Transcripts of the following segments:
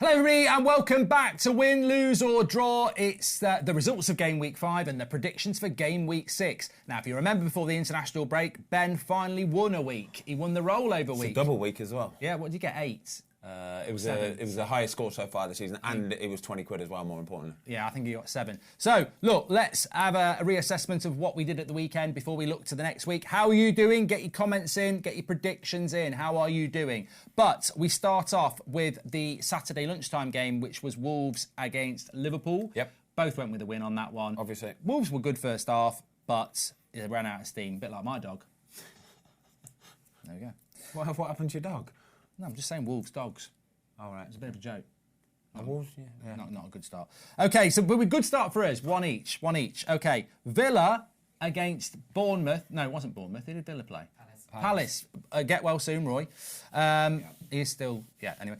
Hello everybody and welcome back to Win, Lose or Draw. It's the results of game week 5 and the predictions for game week 6. Now if you remember before the international break, Ben finally won a week. He won the rollover week. It's a double week as well. Yeah, what did you get, 8? It was the highest score so far this season, and it was 20 quid as well, more importantly. Yeah, I think you got 7. So, look, let's have a reassessment of what we did at the weekend before we look to the next week. How are you doing? Get your comments in, get your predictions in. How are you doing? But we start off with the Saturday lunchtime game, which was Wolves against Liverpool. Yep. Both went with a win on that one. Obviously. Wolves were good first half, but they ran out of steam, a bit like my dog. There we go. What happened to your dog? No, I'm just saying Wolves, dogs. All right. It's a bit of a joke. Wolves, yeah. Not a good start. Okay, so but a good start for us. One each. Okay, Villa against Bournemouth. No, it wasn't Bournemouth. Who did Villa play? Palace. Get well soon, Roy. He's still... Yeah, anyway.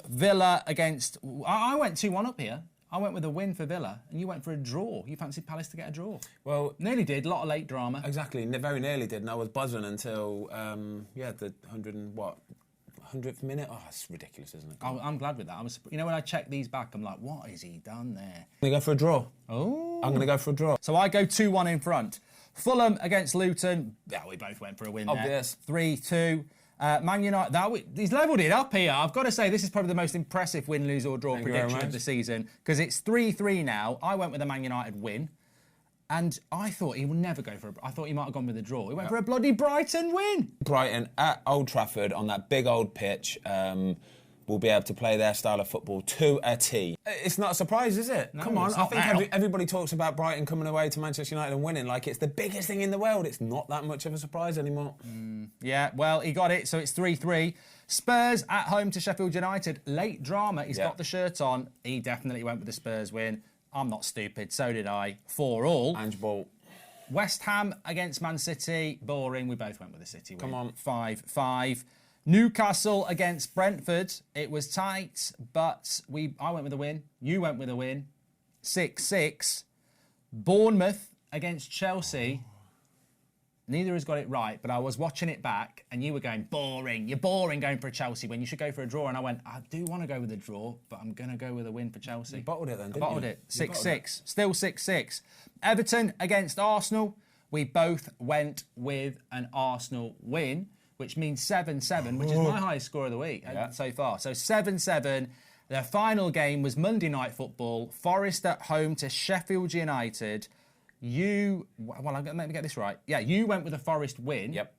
Villa against... I went 2-1 up here. I went with a win for Villa, and you went for a draw. You fancied Palace to get a draw. Well... Nearly did. A lot of late drama. Exactly. Very nearly did, and I was buzzing until, the 100th minute. Oh, it's ridiculous, isn't it? I'm glad with that. When I check these back, I'm like, what has he done there? I'm going to go for a draw. Oh. I'm going to go for a draw. So I go 2-1 in front. Fulham against Luton. Yeah, we both went for a win Obvious. there. 3-2. Man United. He's levelled it up here. I've got to say, this is probably the most impressive win, lose or draw prediction of the season because it's 3-3 now. I went with a Man United win. And I thought he would never go for I thought he might have gone with a draw. He went for a bloody Brighton win. Brighton at Old Trafford on that big old pitch will be able to play their style of football to a T. It's not a surprise, is it? No, Come on, it's I not think now. everybody talks about Brighton coming away to Manchester United and winning like it's the biggest thing in the world. It's not that much of a surprise anymore. Yeah, well, he got it, so it's 3-3. Spurs at home to Sheffield United. Late drama. He's got the shirt on. He definitely went with the Spurs win. I'm not stupid, so did I. 4-4. Ange Ball. West Ham against Man City. Boring. We both went with the City win. Come on. 5-5. Newcastle against Brentford. It was tight, but I went with a win. You went with a win. 6-6. Bournemouth against Chelsea. Neither has got it right, but I was watching it back and you were going, boring. You're boring going for a Chelsea win. You should go for a draw. And I went, I do want to go with a draw, but I'm going to go with a win for Chelsea. You bottled it then, didn't you? Bottled it. 6-6. Still 6-6. Everton against Arsenal. We both went with an Arsenal win, which means 7-7, which is my highest score of the week so far. So 7-7. The final game was Monday Night Football. Forest at home to Sheffield United. Let me get this right. Yeah, you went with a Forest win. Yep.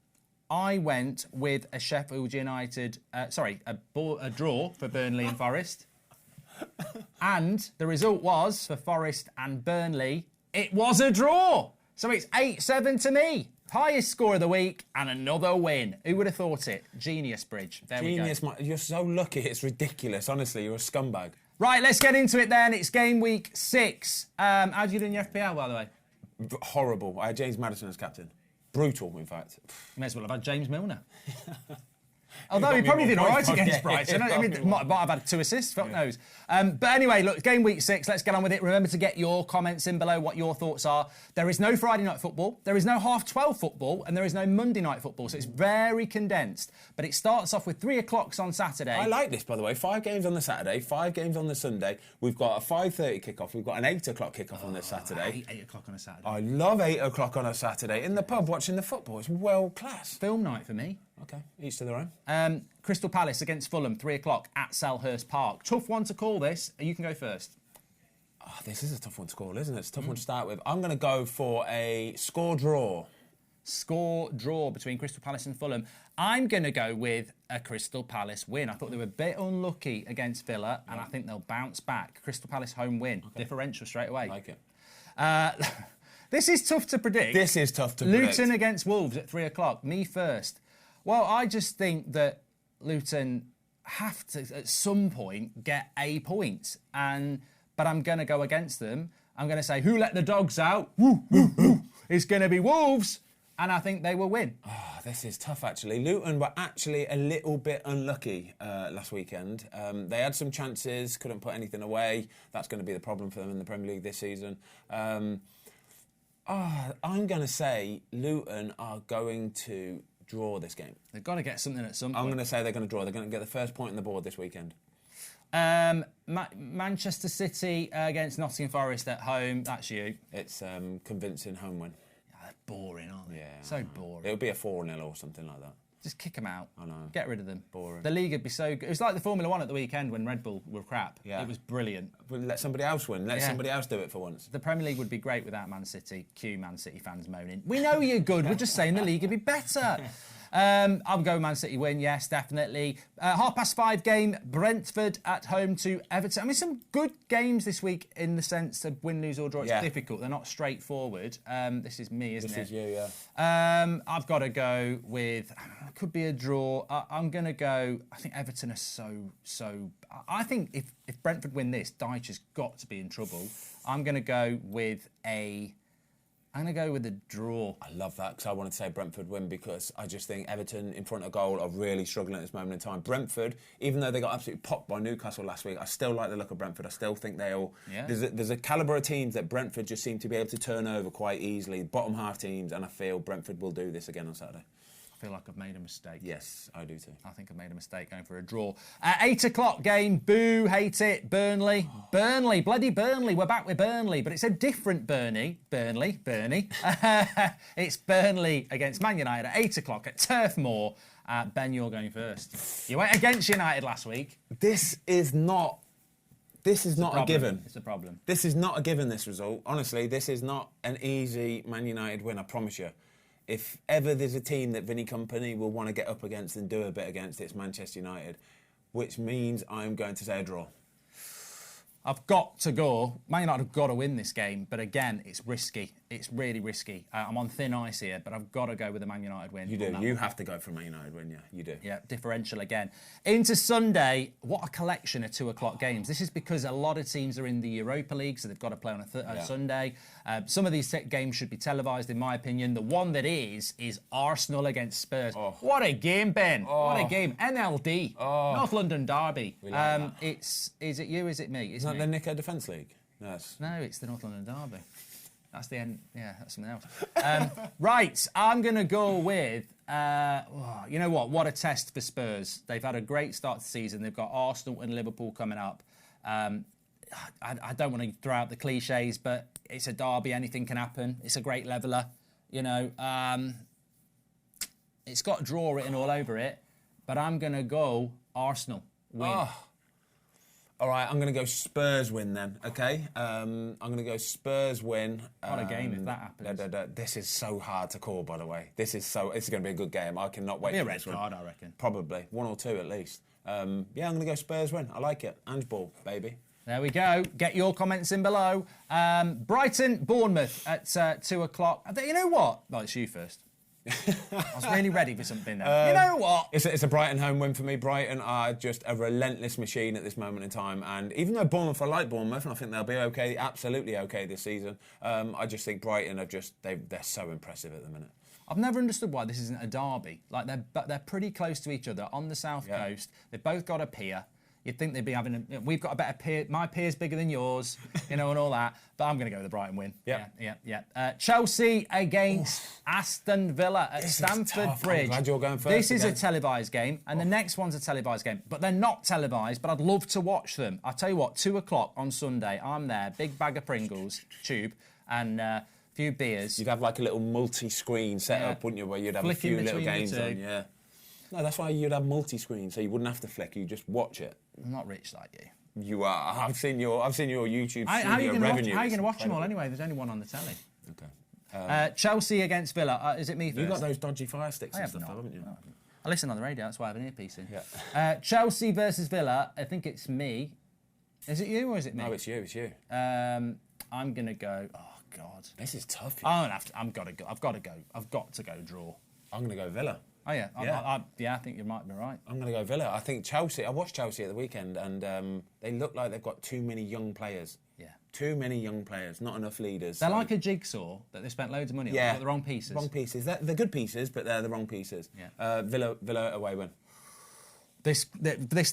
I went with a Sheffield United, a draw for Burnley and Forest. And the result was, for Forest and Burnley, it was a draw. So it's 8-7 to me. Highest score of the week and another win. Who would have thought it? Genius, Bridge. There we go. You're so lucky. It's ridiculous. Honestly, you're a scumbag. Right, let's get into it then. It's game week 6. How did you do in your FPL, by the way? Horrible. I had James Maddison as captain. Brutal, in fact. You may as well have had James Milner. Although he probably did all right against Brighton. I mean, might have had 2 assists, fuck knows. But anyway, look, game week 6, let's get on with it. Remember to get your comments in below what your thoughts are. There is no Friday night football, there is no 12:30 football, and there is no Monday night football, so it's very condensed. But it starts off with 3 o'clock on Saturday. I like this, by the way. 5 games on the Saturday, 5 games on the Sunday. We've got a 5:30 kickoff. We've got an 8 o'clock kickoff on this Saturday. I hate 8 o'clock on a Saturday. I love 8 o'clock on a Saturday in the pub watching the football. It's world class. Film night for me. Okay, each to their own. Crystal Palace against Fulham, 3 o'clock at Selhurst Park. Tough one to call this. You can go first. Oh, this is a tough one to call, isn't it? It's a tough one to start with. I'm going to go for a score draw. Score draw between Crystal Palace and Fulham. I'm going to go with a Crystal Palace win. I thought they were a bit unlucky against Villa, and I think they'll bounce back. Crystal Palace home win. Okay. Differential straight away. I like it. This is tough to predict. This is tough to predict. Luton against Wolves at 3 o'clock. Me first. Well, I just think that Luton have to, at some point, get a point. But I'm going to go against them. I'm going to say, who let the dogs out? Woo, woo, woo. It's going to be Wolves. And I think they will win. Oh, this is tough, actually. Luton were actually a little bit unlucky last weekend. They had some chances, couldn't put anything away. That's going to be the problem for them in the Premier League this season. I'm going to say Luton are going to draw this game. They've got to get something at some point. I'm going to say they're going to draw. They're going to get the first point on the board this weekend. Manchester City against Nottingham Forest at home. That's you. It's convincing home win. They're boring, aren't they? Yeah. So boring. It'll be a 4-0 or something like that. Just kick them out. I know. Get rid of them. Boring. The league would be so good. It was like the Formula 1 at the weekend when Red Bull were crap. Yeah. It was brilliant. Well, let somebody else win. Let somebody else do it for once. The Premier League would be great without Man City. Cue Man City fans moaning. We know you're good. We're just saying the league would be better. I'll go Man City win, yes, definitely. 5:30 game, Brentford at home to Everton. I mean, some good games this week in the sense of win, lose or draw. It's difficult. They're not straightforward. This is me, isn't it? This is you, yeah. I've got to go with, it could be a draw. I'm going to go, I think Everton are so... I think if Brentford win this, Dyche has got to be in trouble. I'm going to go with a draw. I love that because I wanted to say Brentford win because I just think Everton in front of goal are really struggling at this moment in time. Brentford, even though they got absolutely popped by Newcastle last week, I still like the look of Brentford. I still think they all... Yeah. There's a calibre of teams that Brentford just seem to be able to turn over quite easily, bottom half teams, and I feel Brentford will do this again on Saturday. I feel like I've made a mistake. Yes, I do too. I think I've made a mistake going for a draw. 8 o'clock game, boo, hate it, Burnley. Burnley, bloody Burnley. We're back with Burnley, but it's a different Burnley. It's Burnley against Man United at 8 o'clock at Turf Moor. Ben, you're going first. You went against United last week. This is not a given. It's a problem. This is not a given, this result. Honestly, this is not an easy Man United win, I promise you. If ever there's a team that Vinny Company will want to get up against and do a bit against, it's Manchester United, which means I'm going to say a draw. I've got to go. Man United have got to win this game, but again, it's risky. It's really risky. I'm on thin ice here, but I've got to go with the Man United win. You do. You have to go for a Man United win, yeah. You do. Yeah, differential again. Into Sunday, what a collection of 2 o'clock games. This is because a lot of teams are in the Europa League, so they've got to play on a Sunday. Some of these games should be televised, in my opinion. The one that is Arsenal against Spurs. Oh. What a game, Ben. Oh. What a game. NLD. Oh. North London Derby. Is it you, is it me? It's not the Nico Defence League? Yes. No, it's the North London Derby. That's the end. Yeah, that's something else. Right, I'm going to go with, you know what a test for Spurs. They've had a great start to the season. They've got Arsenal and Liverpool coming up. I don't want to throw out the cliches, but it's a derby. Anything can happen. It's a great leveller. You know, it's got draw written all over it, but I'm going to go Arsenal win. Oh. All right, I'm going to go Spurs win then, okay? I'm going to go Spurs win. What a game if that happens. This is so hard to call, by the way. This is going to be a good game. I cannot wait for this one. Be a red card, I reckon. Probably. 1 or 2 at least. I'm going to go Spurs win. I like it. Ange Ball, baby. There we go. Get your comments in below. Brighton, Bournemouth at 2 o'clock. You know what? Well, it's you first. I was really ready for something there. You know what? It's a Brighton home win for me. Brighton are just a relentless machine at this moment in time. And even though Bournemouth, I like Bournemouth, and I think they'll be okay, absolutely okay this season, I just think Brighton they're so impressive at the minute. I've never understood why this isn't a derby. Like they're pretty close to each other on the south coast. They've both got a pier. You'd think they'd be we've got a better pier. My pier's bigger than yours, and all that. But I'm going to go with the Brighton win. Yeah. Chelsea against Aston Villa at Stamford Bridge. I'm glad you're going first. This is a televised game, and the next one's a televised game. But they're not televised, but I'd love to watch them. I'll tell you what, 2 o'clock on Sunday, I'm there, big bag of Pringles, tube, and a few beers. You'd have like a little multi-screen setup, wouldn't you, where you'd have flicking a few little games on, yeah. No, that's why you'd have multi-screen, so you wouldn't have to flick. You just watch it. I'm not rich like you. You are. I've seen your YouTube how are you revenue. How are you going to watch them all anyway? There's only one on the telly. Okay. Chelsea against Villa. Is it me first? You've got those dodgy fire sticks and stuff, haven't you? No. I listen on the radio. That's why I have an earpiece in. Yeah. Chelsea versus Villa. I think it's me. Is it you or is it me? No, it's you. It's you. I'm going to go. Oh God, this is tough. I've got to go. I've got to go draw. I'm going to go Villa. Oh, yeah. I think you might be right. I'm going to go Villa. I think Chelsea... I watched Chelsea at the weekend and they look like they've got too many young players. Yeah. Too many young players, not enough leaders. They're like a jigsaw that they spent loads of money on. They've got the wrong pieces. Wrong pieces. They're good pieces, but they're the wrong pieces. Yeah. Villa away win. This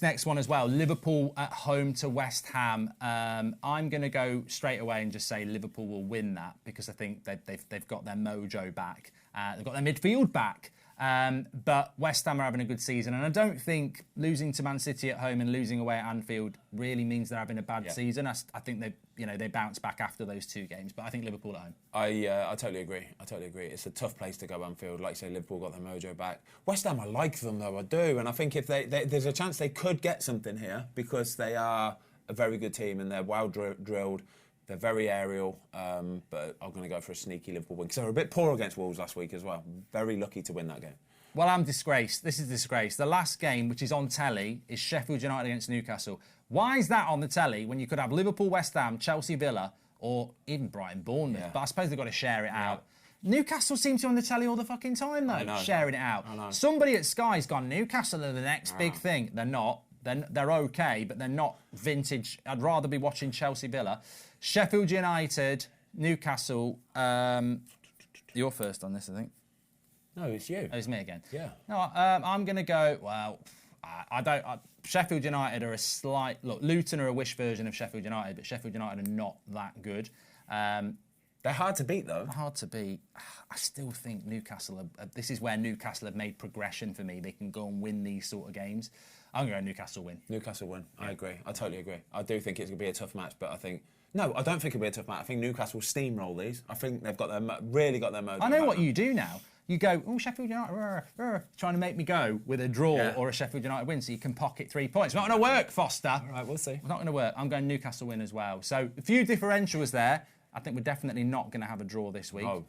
next one as well, Liverpool at home to West Ham. I'm going to go straight away and just say Liverpool will win that because I think they've got their mojo back. They've got their midfield back. But West Ham are having a good season, and I don't think losing to Man City at home and losing away at Anfield really means they're having a bad season. I think they bounce back after those 2 games, but I think Liverpool at home. I totally agree. It's a tough place to go, Anfield. Like you say, Liverpool got their mojo back. West Ham, I like them though, I do, and I think if there's a chance they could get something here because they are a very good team and they're well drilled. They're very aerial, but I'm going to go for a sneaky Liverpool win because they were a bit poor against Wolves last week as well. Very lucky to win that game. Well, I'm disgraced. This is disgrace. The last game, which is on telly, is Sheffield United against Newcastle. Why is that on the telly when you could have Liverpool, West Ham, Chelsea, Villa, or even Brighton, Bournemouth? Yeah. But I suppose they've got to share it out. Newcastle seems to be on the telly all the fucking time, though, sharing it out. Somebody at Sky's gone, Newcastle are the next big thing. They're not. They're okay, but they're not vintage. I'd rather be watching Chelsea, Villa. Sheffield United, Newcastle. You're first on this, I think. No, it's you. Oh, it's me again. Yeah. No, I'm going to go. Well, I don't. Sheffield United are a slight look. Luton are a wish version of Sheffield United, but Sheffield United are not that good. They're hard to beat, though. Hard to beat. I still think Newcastle. This is where Newcastle have made progression for me. They can go and win these sort of games. I'm going to go Newcastle win. Newcastle win. Yeah. I agree. I totally agree. I do think it's going to be a tough match, but I think. No, I don't think it'll be a tough match. I think Newcastle steamroll these. I think they've really got their mode. I know what you do now. You go, oh, Sheffield United, trying to make me go with a draw or a Sheffield United win so you can pocket 3 points. Not going to work, Foster. All right, we'll see. It's not going to work. I'm going Newcastle win as well. So a few differentials there. I think we're definitely not going to have a draw this week. No.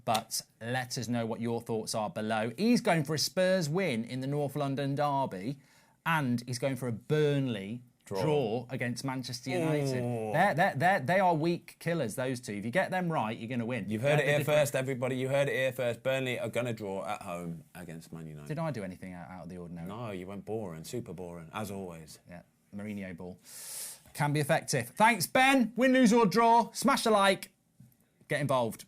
But let us know what your thoughts are below. He's going for a Spurs win in the North London derby, and he's going for a Burnley draw against Manchester United. They are weak killers, those two. If you get them right, you're going to win. You've heard it here first, everybody. You heard it here first. Burnley are going to draw at home against Man United. Did I do anything out of the ordinary? No, you went boring, super boring, as always. Yeah, Mourinho ball. Can be effective. Thanks, Ben. Win, lose or draw. Smash a like. Get involved.